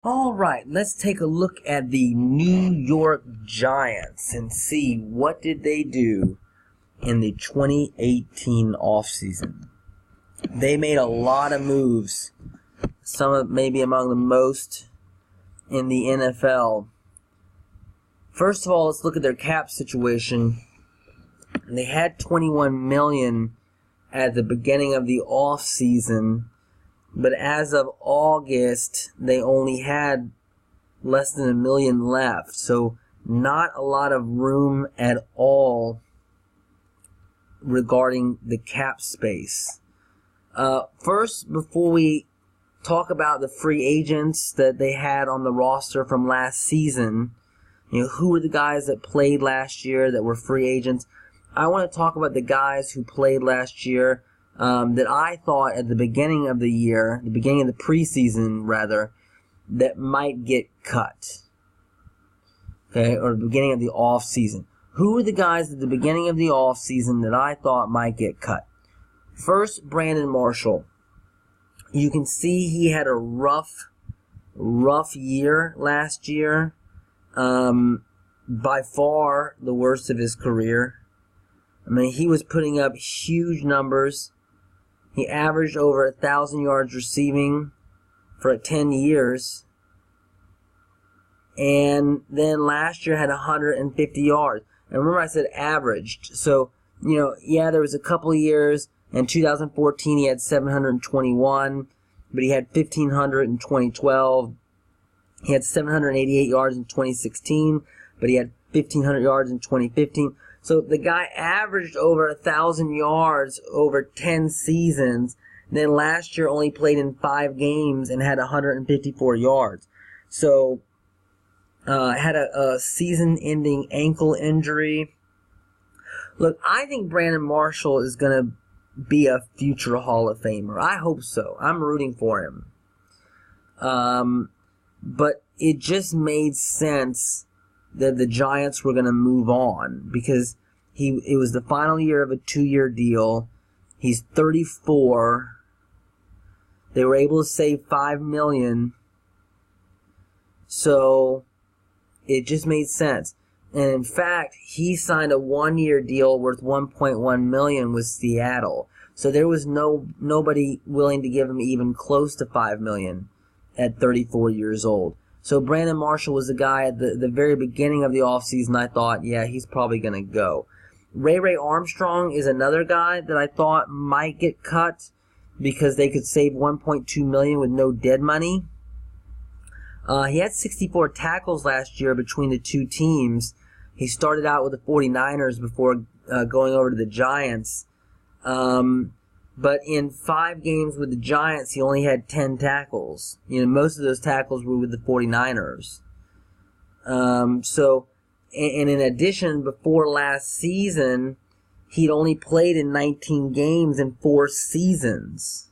All right, let's take a look at the New York Giants and see what did they do in the 2018 offseason. They made a lot of moves, some of maybe among the most in the NFL. First of all, let's look at their cap situation. They had $21 million at the beginning of the offseason. But as of August, they only had less than $1 million left. So not a lot of room at all regarding the cap space. First, before we talk about the free agents that they had on the roster from last season, who were the guys that played last year that were free agents, I want to talk about the guys who played last year that I thought at the beginning of the year, the beginning of the preseason rather, that might get cut. Okay, or the beginning of the off season. Who were the guys at the beginning of the off season that I thought might get cut? First, Brandon Marshall. You can see he had a rough year last year. By far the worst of his career. I mean, he was putting up huge numbers. He averaged over 1,000 yards receiving for 10 years. And then last year had 150 yards. And remember I said averaged. So, there was a couple of years. In 2014 he had 721. But he had 1,500 in 2012. He had 788 yards in 2016. But he had 1,500 yards in 2015. So the guy averaged over 1,000 yards over 10 seasons. Then last year only played in 5 games and had 154 yards. So had a season-ending ankle injury. Look, I think Brandon Marshall is going to be a future Hall of Famer. I hope so. I'm rooting for him. But it just made sense that the Giants were going to move on because it was the final year of a 2-year deal. He's 34. They were able to save $5 million. So it just made sense. And in fact, he signed a 1-year deal worth $1.1 million with Seattle. So there was nobody willing to give him even close to $5 million at 34 years old. So Brandon Marshall was the guy at the very beginning of the offseason I thought, yeah, he's probably going to go. Ray Armstrong is another guy that I thought might get cut because they could save $1.2 million with no dead money. He had 64 tackles last year between the two teams. He started out with the 49ers before going over to the Giants. But in 5 games with the Giants, he only had 10 tackles. Most of those tackles were with the 49ers. And in addition, before last season, he'd only played in 19 games in 4 seasons.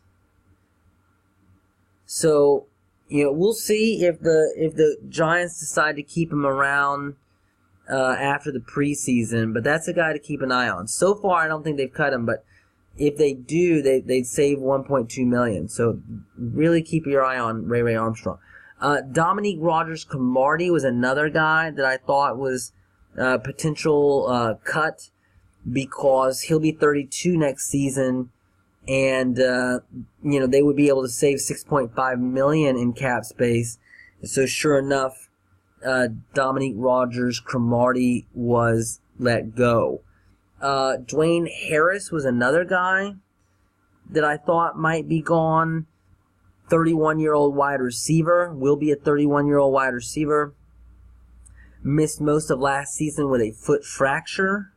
So, we'll see if the Giants decide to keep him around after the preseason. But that's a guy to keep an eye on. So far, I don't think they've cut him, but if they do, they'd save $1.2 million. So really keep your eye on Ray Armstrong. Dominique Rodgers-Cromartie was another guy that I thought was potential cut because he'll be 32 next season, and they would be able to save $6.5 million in cap space. So sure enough, Dominique Rodgers-Cromartie was let go. Dwayne Harris was another guy that I thought might be gone. 31-year-old wide receiver. Will be a 31-year-old wide receiver. Missed most of last season with a foot fracture.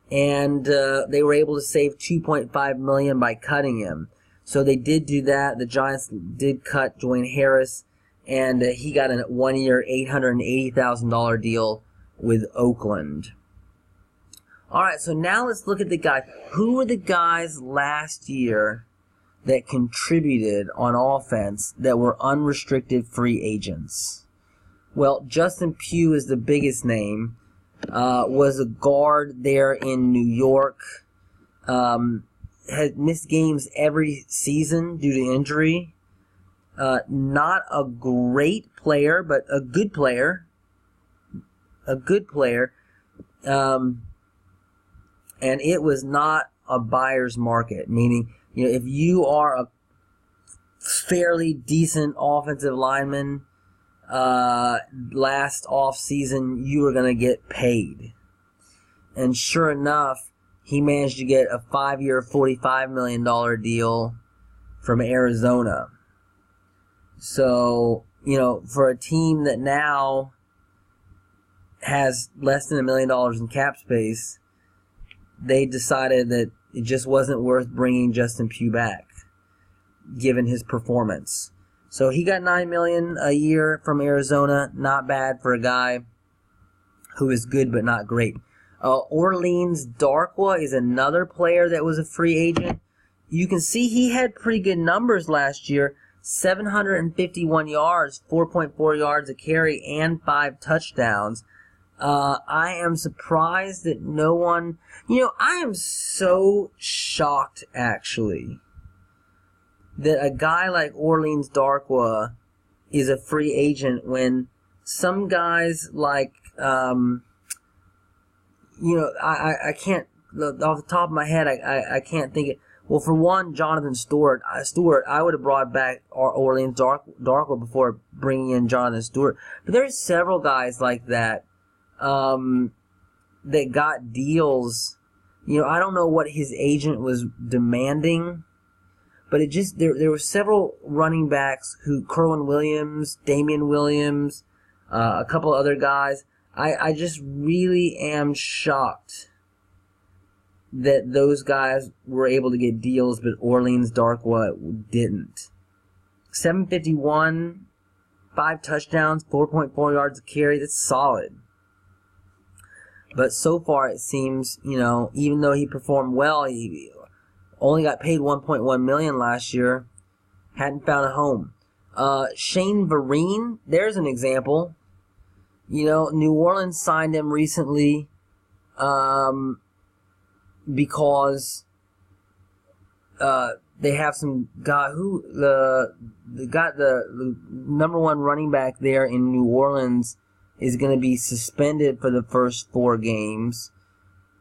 And they were able to save $2.5 million by cutting him. So they did do that. The Giants did cut Dwayne Harris. And he got a 1-year, $880,000 deal with Oakland. Alright, so now let's look at the guys. Who were the guys last year that contributed on offense that were unrestricted free agents? Well, Justin Pugh is the biggest name. Was a guard there in New York. Had missed games every season due to injury. Not a great player, but a good player. A good player. And it was not a buyer's market, meaning, if you are a fairly decent offensive lineman, last offseason, you were going to get paid. And sure enough, he managed to get a 5-year, $45 million deal from Arizona. So, for a team that now has less than $1 million in cap space, they decided that it just wasn't worth bringing Justin Pugh back, given his performance. So he got $9 million a year from Arizona. Not bad for a guy who is good but not great. Orleans Darkwa is another player that was a free agent. You can see he had pretty good numbers last year. 751 yards, 4.4 yards a carry, and 5 touchdowns. I am surprised that no one... I am so shocked, actually, that a guy like Orleans Darkwa is a free agent when some guys like... I can't... Off the top of my head, I can't think it. Well, for one, Jonathan Stewart, I would have brought back Orleans Darkwa before bringing in Jonathan Stewart. But there's several guys like that that got deals. I don't know what his agent was demanding, but it just there were several running backs Kerwin Williams, Damian Williams, a couple other guys. I just really am shocked that those guys were able to get deals, but Orleans Darkwa didn't. 751, 5 touchdowns, 4.4 yards a carry. That's solid. But so far it seems, even though he performed well, he only got paid $1.1 million last year. Hadn't found a home. Shane Vereen, there's an example. New Orleans signed him recently. Because they have some guy who the number one running back there in New Orleans is going to be suspended for the first 4 games.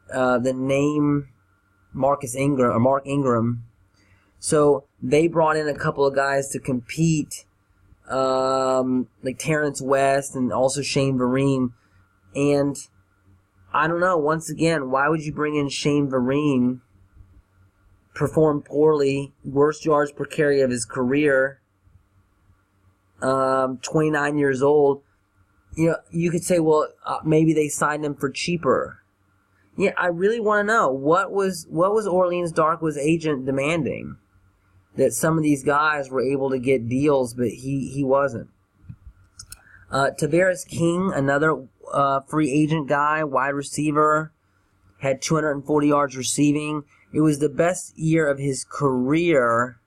The name Mark Ingram. So they brought in a couple of guys to compete, like Terrence West and also Shane Vereen, and I don't know, once again, why would you bring in Shane Vereen, perform poorly, worst yards per carry of his career, 29 years old? You could say, well, maybe they signed him for cheaper. Yeah, I really want to know, what was Orleans Darkwa's agent demanding? That some of these guys were able to get deals, but he wasn't. Tavares King, another free agent guy, wide receiver, had 240 yards receiving. It was the best year of his career,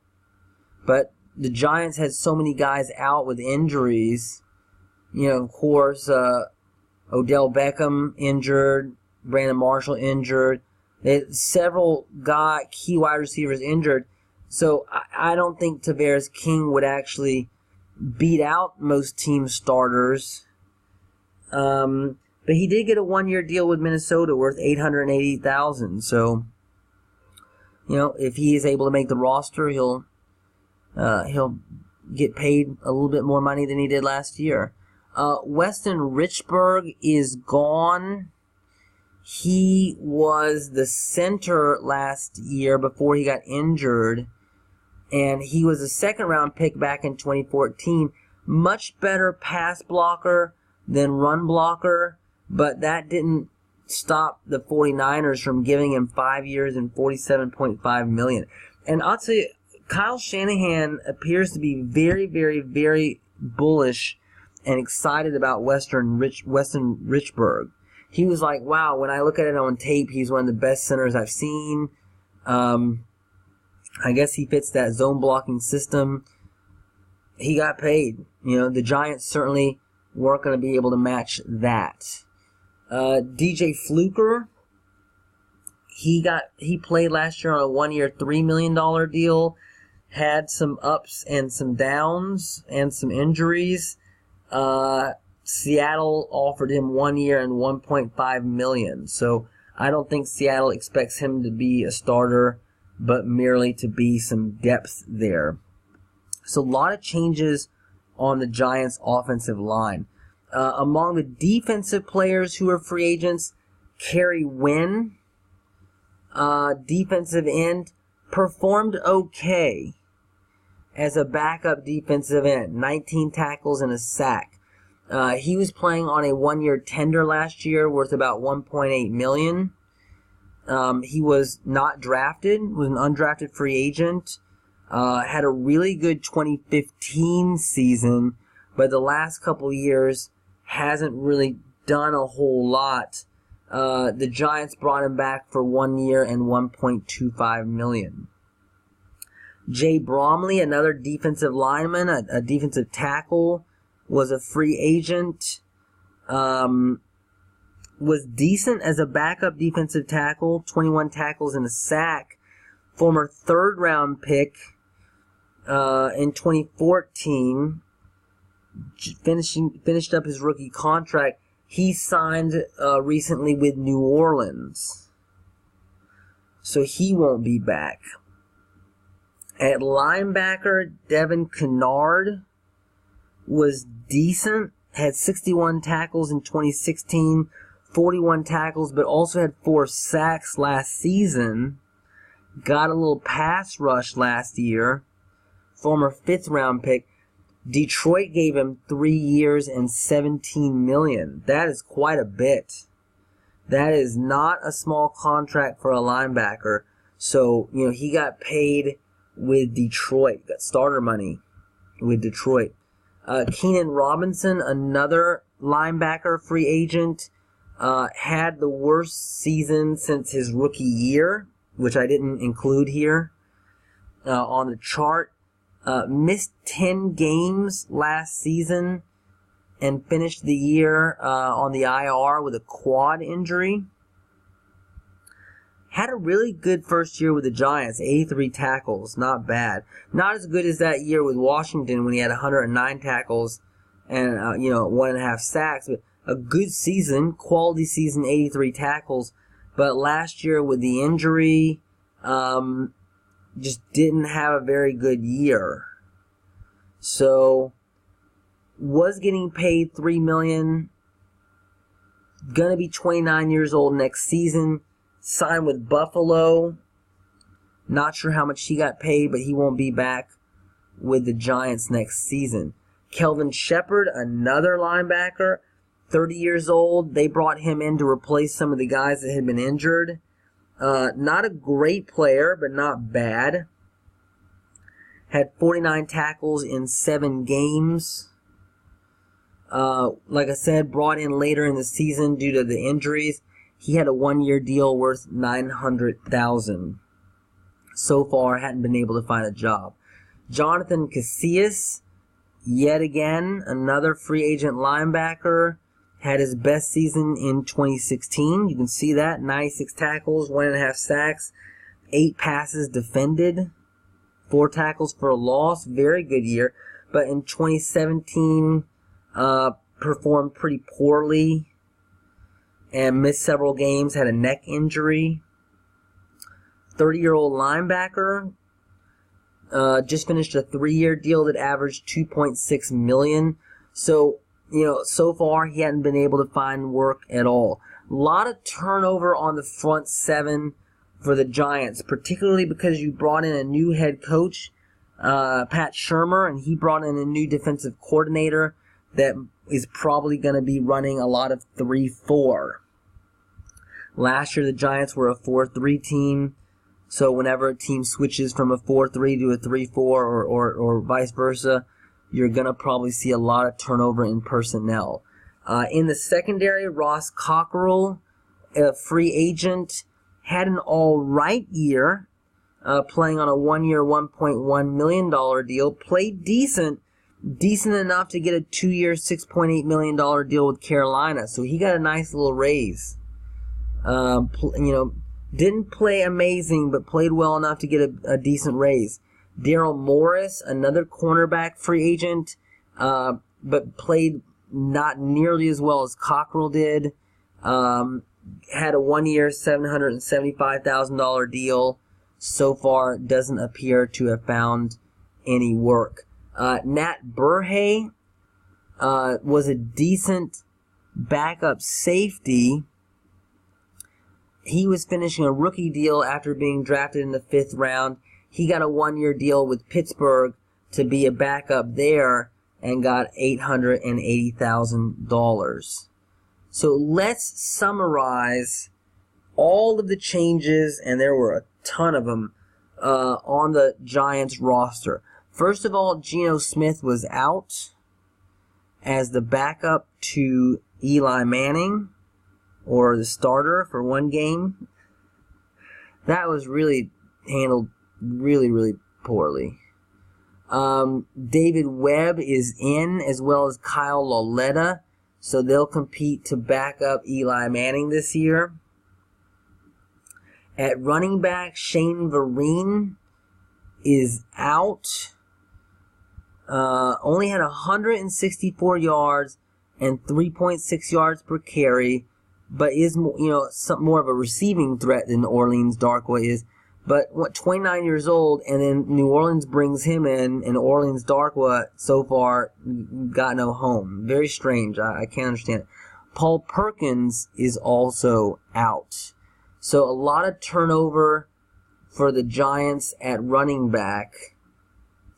but the Giants had so many guys out with injuries. Of course, Odell Beckham injured, Brandon Marshall injured. They had several key wide receivers injured. So I don't think Tavares King would actually beat out most team starters. But he did get a 1-year deal with Minnesota worth $880,000. So, if he is able to make the roster, he'll get paid a little bit more money than he did last year. Weston Richburg is gone. He was the center last year before he got injured, and he was a second-round pick back in 2014. Much better pass blocker than run blocker, but that didn't stop the 49ers from giving him 5 years and $47.5 million. And I'll tell you, Kyle Shanahan appears to be very, very, very bullish and excited about Weston Richburg. He was like, wow, when I look at it on tape, he's one of the best centers I've seen. I guess he fits that zone blocking system. He got paid. The Giants certainly weren't going to be able to match that. DJ Fluker, he played last year on a 1-year, $3 million deal. had some ups and some downs and some injuries. Seattle offered him 1 year and $1.5 million. So I don't think Seattle expects him to be a starter, but merely to be some depth there. So a lot of changes on the Giants' offensive line. Among the defensive players who are free agents, Kerry Wynn, defensive end, performed okay as a backup defensive end. 19 tackles and a sack. He was playing on a 1-year tender last year worth about $1.8 million. He was not drafted, was an undrafted free agent. Had a really good 2015 season, but the last couple years hasn't really done a whole lot. The Giants brought him back for 1 year and $1.25 million. Jay Bromley, another defensive lineman, a defensive tackle, was a free agent. Was decent as a backup defensive tackle, 21 tackles and a sack. Former third-round pick in 2014, finished up his rookie contract. He signed recently with New Orleans, so he won't be back. At linebacker, Devin Kennard was decent, had 61 tackles in 2016, 41 tackles, but also had 4 sacks last season. Got a little pass rush last year. Former 5th-round pick. Detroit gave him 3 years and $17 million. That is quite a bit. That is not a small contract for a linebacker. So, he got paid with Detroit. Got starter money with Detroit. Keenan Robinson, another linebacker free agent, had the worst season since his rookie year, which I didn't include here on the chart. Missed 10 games last season and finished the year on the IR with a quad injury. Had a really good first year with the Giants, 83 tackles, not bad. Not as good as that year with Washington when he had 109 tackles and 1.5 sacks, but a good season, quality season, 83 tackles. But last year with the injury, just didn't have a very good year. So, was getting paid $3 million. Gonna be 29 years old next season. Signed with Buffalo. Not sure how much he got paid, but he won't be back with the Giants next season. Kelvin Shepard, another linebacker, 30 years old. They brought him in to replace some of the guys that had been injured. Not a great player, but not bad. Had 49 tackles in 7 games. Like I said, brought in later in the season due to the injuries. He had a 1-year deal worth $900,000. So far, hadn't been able to find a job. Jonathan Casillas, yet again, another free agent linebacker, had his best season in 2016. You can see that, 96 tackles, 1.5 sacks, 8 passes defended, 4 tackles for a loss. Very good year. But in 2017, performed pretty poorly and missed several games, had a neck injury. 30-year-old linebacker, just finished a 3-year deal that averaged $2.6 million. So, so far he hadn't been able to find work at all. A lot of turnover on the front 7 for the Giants, particularly because you brought in a new head coach, Pat Shurmur, and he brought in a new defensive coordinator that is probably going to be running a lot of 3-4. Last year the Giants were a 4-3 team, so whenever a team switches from a 4-3 to a 3-4 or vice versa, you're going to probably see a lot of turnover in personnel. In the secondary, Ross Cockrell, a free agent, had an all-right year, playing on a 1-year, $1.1 million deal. Played decent enough to get a 2-year, $6.8 million deal with Carolina. So he got a nice little raise. Didn't play amazing, but played well enough to get a decent raise. Daryl Morris, another cornerback free agent, but played not nearly as well as Cockrell did. Had a 1-year, $775,000 deal. So far, doesn't appear to have found any work. Nat Burhay was a decent backup safety. He was finishing a rookie deal after being drafted in the 5th round. He got a 1-year deal with Pittsburgh to be a backup there and got $880,000. So let's summarize all of the changes, and there were a ton of them, on the Giants roster. First of all, Geno Smith was out as the backup to Eli Manning, or the starter for one game. That was really handled really, really poorly. David Webb is in, as well as Kyle Lauletta, so they'll compete to back up Eli Manning this year. At running back, Shane Vereen is out. Only had 164 yards and 3.6 yards per carry, but is more of a receiving threat than Orleans Darkwa is. But 29 years old, and then New Orleans brings him in, and Orleans Darkwa so far got no home. Very strange. I can't understand it. Paul Perkins is also out. So a lot of turnover for the Giants at running back.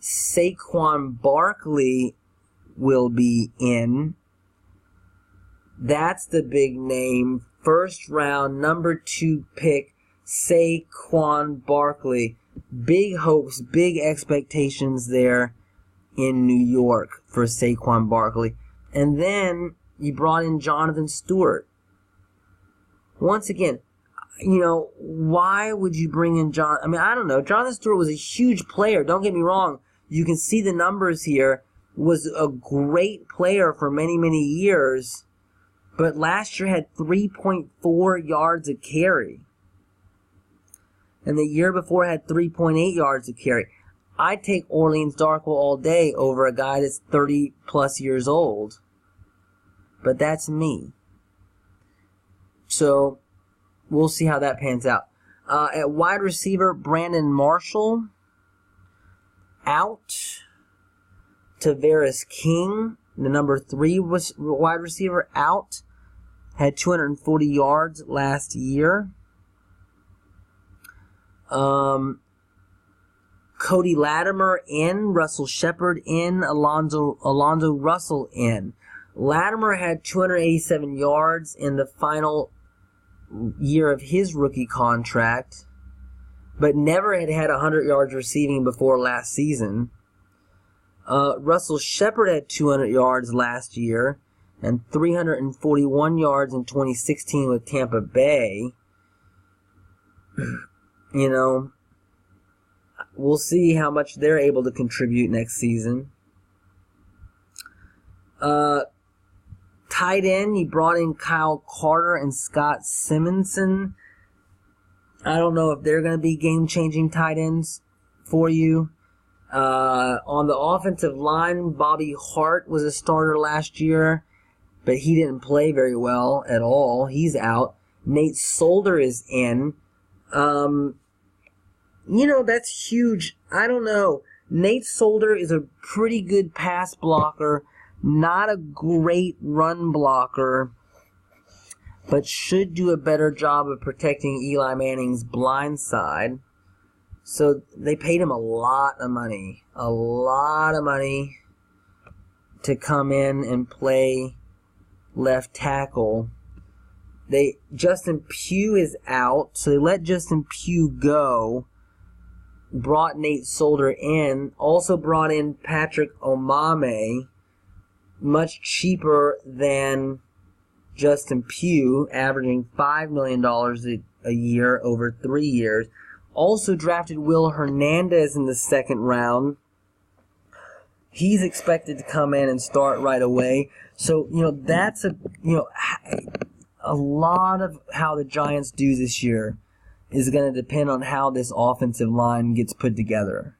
Saquon Barkley will be in. That's the big name. 1st round, number 2 pick, Saquon Barkley. Big hopes, big expectations there in New York for Saquon Barkley. And then you brought in Jonathan Stewart. Once again, why would you bring in John? I mean, I don't know. Jonathan Stewart was a huge player. Don't get me wrong. You can see the numbers here. Was a great player for many, many years. But last year had 3.4 yards a carry. And the year before had 3.8 yards a carry. I'd take Orleans Darkwa all day over a guy that's 30 plus years old. But that's me. So we'll see how that pans out. At wide receiver, Brandon Marshall out. Tavares King, the number 3 was wide receiver, out. Had 240 yards last year. Cody Latimer in, Russell Shepard in, Alonzo Russell in. Latimer had 287 yards in the final year of his rookie contract, but never had 100 yards receiving before last season. Russell Shepard had 200 yards last year and 341 yards in 2016 with Tampa Bay. We'll see how much they're able to contribute next season. Tight end, you brought in Kyle Carter and Scott Simonson. I don't know if they're going to be game-changing tight ends for you. On the offensive line, Bobby Hart was a starter last year, but he didn't play very well at all. He's out. Nate Solder is in. That's huge. I don't know. Nate Solder is a pretty good pass blocker, not a great run blocker, but should do a better job of protecting Eli Manning's blind side. So they paid him a lot of money to come in and play left tackle. Justin Pugh is out, so they let Justin Pugh go. Brought Nate Solder in. Also brought in Patrick Omame, much cheaper than Justin Pugh, averaging $5 million a year over 3 years. Also drafted Will Hernandez in the 2nd round. He's expected to come in and start right away. So, that's a lot of how the Giants do this year is going to depend on how this offensive line gets put together.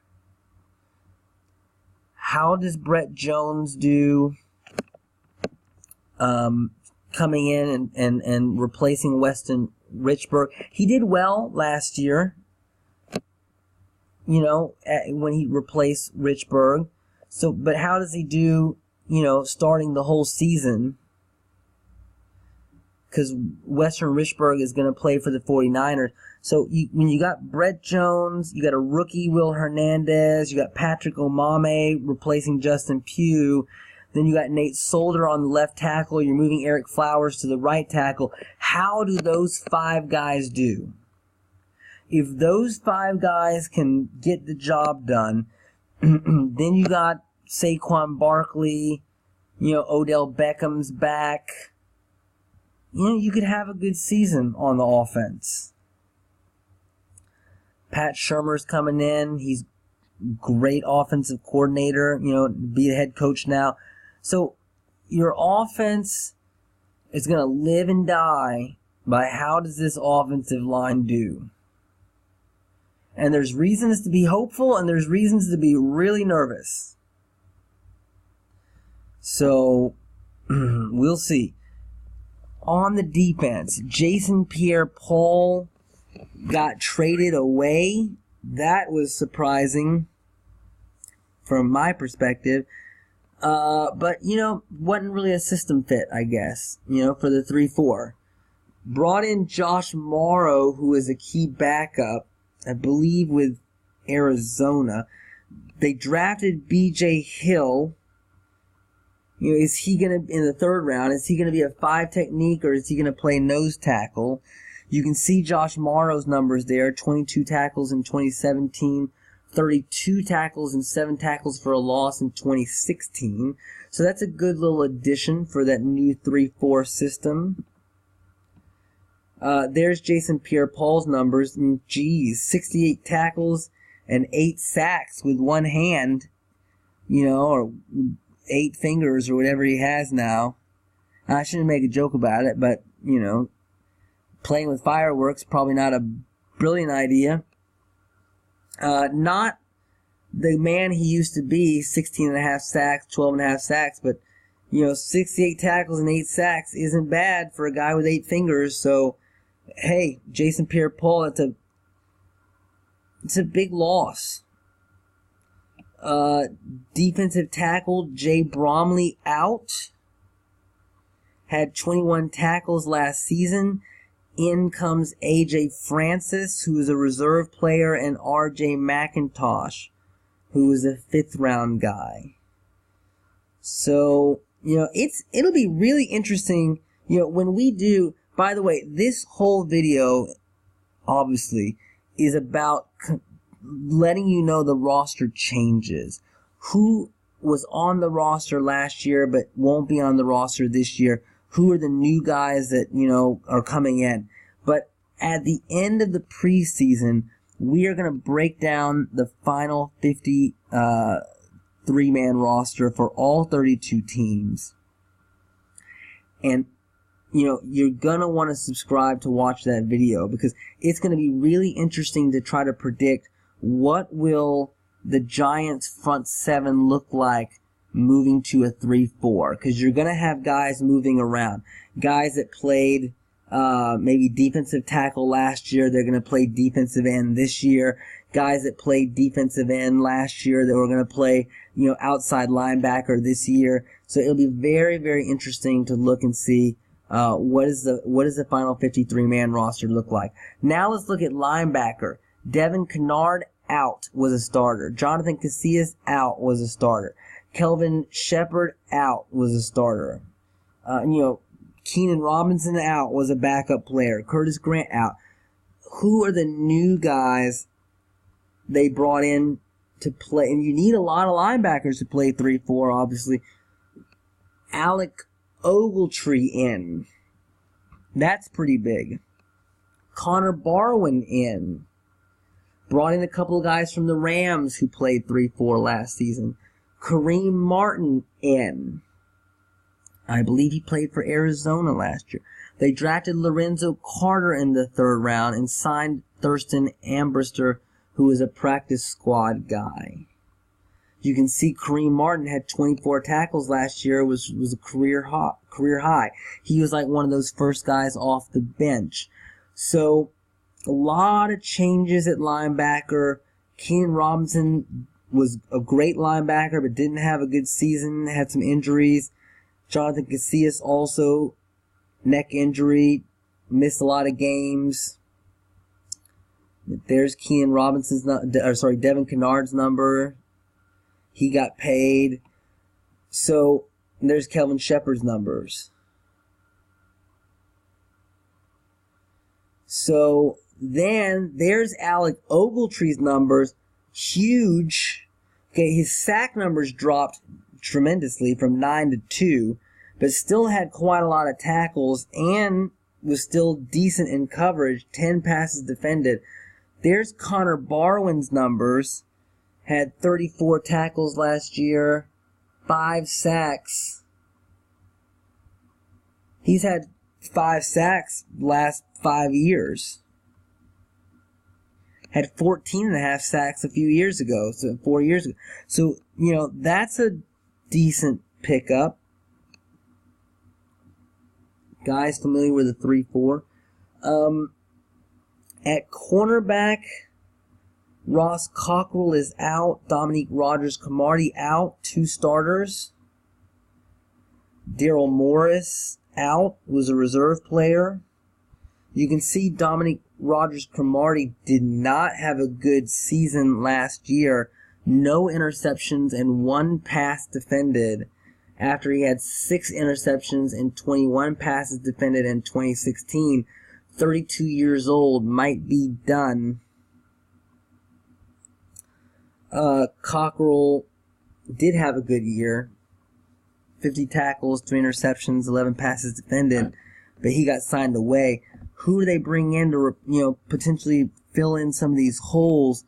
How does Brett Jones do coming in and replacing Weston Richburg? He did well last year, when he replaced Richburg. So, but how does he do, starting the whole season? Because Western Richburg is going to play for the 49ers. So when you got Brett Jones, you got a rookie Will Hernandez, you got Patrick Omame replacing Justin Pugh, then you got Nate Solder on the left tackle, you're moving Eric Flowers to the right tackle. How do those 5 guys do? If those 5 guys can get the job done, then you got Saquon Barkley, Odell Beckham's back. You could have a good season on the offense. Pat Shurmur's coming in. He's great offensive coordinator, be the head coach now. So your offense is going to live and die by how does this offensive line do. And there's reasons to be hopeful and there's reasons to be really nervous. So we'll see. On the defense, Jason Pierre-Paul got traded away. That was surprising from my perspective. But, wasn't really a system fit, I guess, for the 3-4. Brought in Josh Morrow, who is a key backup, I believe, with Arizona. They drafted B.J. Hill. Is he going to, in the 3rd round, is he going to be a 5 technique or is he going to play nose tackle? You can see Josh Morrow's numbers there, 22 tackles in 2017, 32 tackles and 7 tackles for a loss in 2016. So that's a good little addition for that new 3-4 system. There's Jason Pierre-Paul's numbers. 68 tackles and 8 sacks with one hand, or 8 fingers or whatever he has now. I shouldn't make a joke about it, but, playing with fireworks, probably not a brilliant idea. Not the man he used to be, 16.5 sacks, 12.5 sacks, but, 68 tackles and 8 sacks isn't bad for a guy with 8 fingers. So, hey, Jason Pierre-Paul, it's a big loss. Defensive tackle Jay Bromley out. Had 21 tackles last season. In comes A.J. Francis, who is a reserve player, and R.J. McIntosh, who is a 5th round guy. So, it'll be really interesting, when we do. By the way, this whole video, obviously, is about letting you know the roster changes. Who was on the roster last year but won't be on the roster this year? Who are the new guys that, are coming in? But at the end of the preseason, we are going to break down the final 50 3-man roster for all 32 teams. And, you're going to want to subscribe to watch that video because it's going to be really interesting to try to predict what will the Giants' front 7 look like moving to a 3-4, because you're going to have guys moving around. Guys that played maybe defensive tackle last year, they're going to play defensive end this year. Guys that played defensive end last year that were going to play, outside linebacker this year. So it'll be very, very interesting to look and see what does the final 53-man roster look like. Now let's look at linebacker. Devin Kennard out was a starter. Jonathan Casillas out was a starter. Kelvin Shepard out was a starter. Keenan Robinson out was a backup player. Curtis Grant out. Who are the new guys they brought in to play? And you need a lot of linebackers to play 3-4, obviously. Alec Ogletree in. That's pretty big. Connor Barwin in. Brought in a couple of guys from the Rams who played 3-4 last season. Kareem Martin in. I believe he played for Arizona last year. They drafted Lorenzo Carter in the 3rd round and signed Thurston Ambrister, who is a practice squad guy. You can see Kareem Martin had 24 tackles last year, was a career high. He was like one of those first guys off the bench. So a lot of changes at linebacker. Keenan Robinson was a great linebacker, but didn't have a good season, had some injuries. Jonathan Casillas also, neck injury, missed a lot of games. There's Keenan Robinson's, Devin Kennard's number. He got paid. So there's Kelvin Shepard's numbers. So then there's Alec Ogletree's numbers. Huge. Okay, his sack numbers dropped tremendously from 9 to 2, but still had quite a lot of tackles and was still decent in coverage. 10 passes defended. There's Connor Barwin's numbers. Had 34 tackles last year, 5 sacks. He's had 5 sacks last 5 years. Had 14.5 sacks a few years ago, so 4 years ago. So, that's a decent pickup. Guys familiar with the 3-4. At cornerback, Ross Cockrell is out. Dominique Rodgers-Cromartie out. 2 starters. Daryl Morris out. Was a reserve player. You can see Dominique Rodgers-Cromartie did not have a good season last year. No interceptions and 1 pass defended after he had 6 interceptions and 21 passes defended in 2016. 32 years old, might be done. Cockrell did have a good year. 50 tackles, 3 interceptions, 11 passes defended, but he got signed away. Who do they bring in to, potentially fill in some of these holes?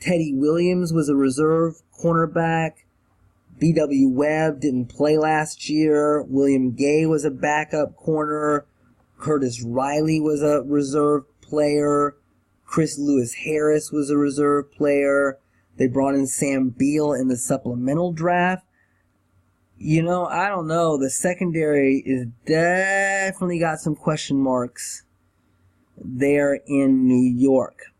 Teddy Williams was a reserve cornerback. B.W. Webb didn't play last year. William Gay was a backup corner. Curtis Riley was a reserve player. Chris Lewis Harris was a reserve player. They brought in Sam Beal in the supplemental draft. I don't know. The secondary is definitely got some question marks there in New York.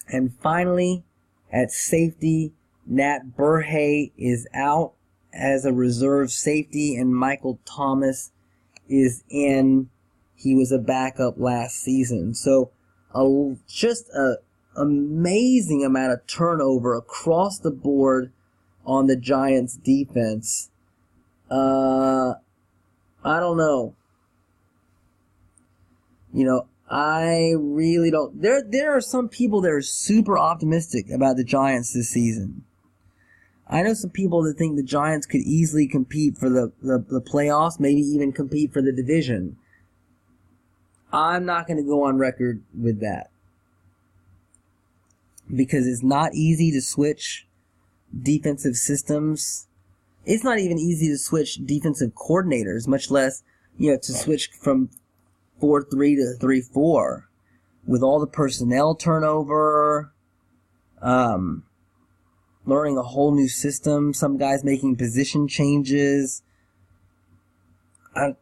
And finally, at safety, Nat Burhay is out as a reserve safety, and Michael Thomas is in. He was a backup last season. So just an amazing amount of turnover across the board on the Giants' defense. I don't know. I really don't. There are some people that are super optimistic about the Giants this season. I know some people that think the Giants could easily compete for the playoffs, maybe even compete for the division. I'm not going to go on record with that. Because it's not easy to switch defensive systems. It's not even easy to switch defensive coordinators, much less, to switch from 4-3 to 3-4. With all the personnel turnover, learning a whole new system, some guys making position changes. I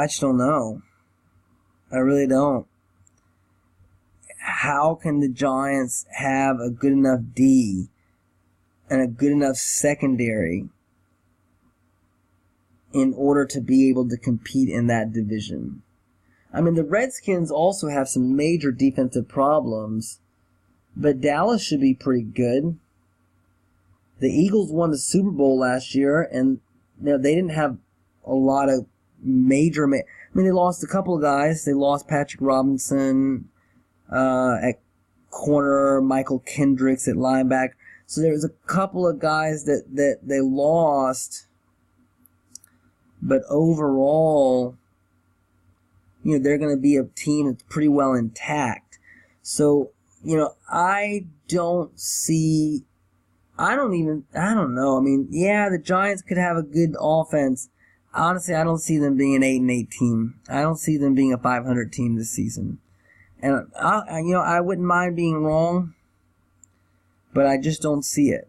just don't know. I really don't. How can the Giants have a good enough D and a good enough secondary in order to be able to compete in that division? I mean, the Redskins also have some major defensive problems, but Dallas should be pretty good. The Eagles won the Super Bowl last year, and they didn't have a lot of major... they lost a couple of guys. They lost Patrick Robinson at corner, Michael Kendricks at linebacker. So there was a couple of guys that they lost, but overall, they're going to be a team that's pretty well intact. So, I don't know. I mean, yeah, the Giants could have a good offense. Honestly, I don't see them being an 8-8 team. I don't see them being a 500 team this season. And I wouldn't mind being wrong, but I just don't see it.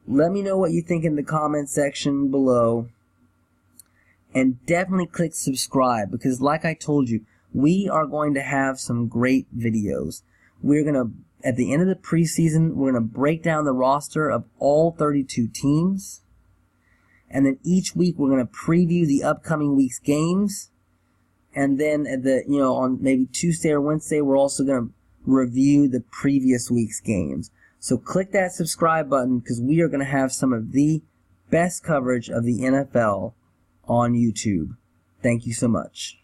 let me know what you think in the comment section below. And definitely click subscribe, because like I told you, we are going to have some great videos. We're going to, at the end of the preseason, we're going to break down the roster of all 32 teams. And then each week we're going to preview the upcoming week's games. And then at the, on maybe Tuesday or Wednesday, we're also going to review the previous week's games. So click that subscribe button, because we are going to have some of the best coverage of the NFL on YouTube. Thank you so much.